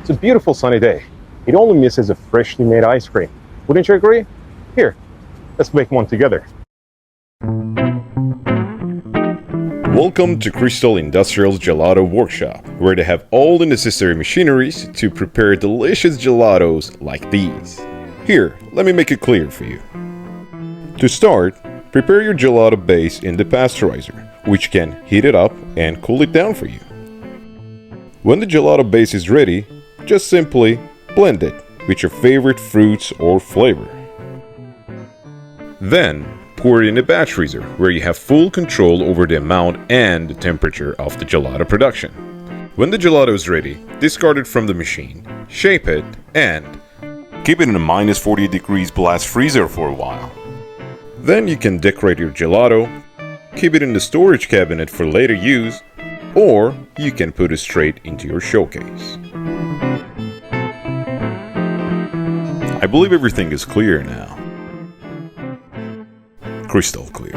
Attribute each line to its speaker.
Speaker 1: It's a beautiful sunny day. It only misses a freshly made ice cream. Wouldn't you agree? Here, let's make one together.
Speaker 2: Welcome to Crystal Industrial's Gelato Workshop, where they have all the necessary machineries to prepare delicious gelatos like these. Here, let me make it clear for you. To start, prepare your gelato base in the pasteurizer, which can heat it up and cool it down for you. When the gelato base is ready, just simply blend it with your favorite fruits or flavor. Then, pour it in a batch freezer where you have full control over the amount and the temperature of the gelato production. When the gelato is ready, discard it from the machine, shape it, and keep it in a minus 40 degrees blast freezer for a while. Then you can decorate your gelato, keep it in the storage cabinet for later use, or you can put it straight into your showcase. I believe everything is clear now. Crystal clear.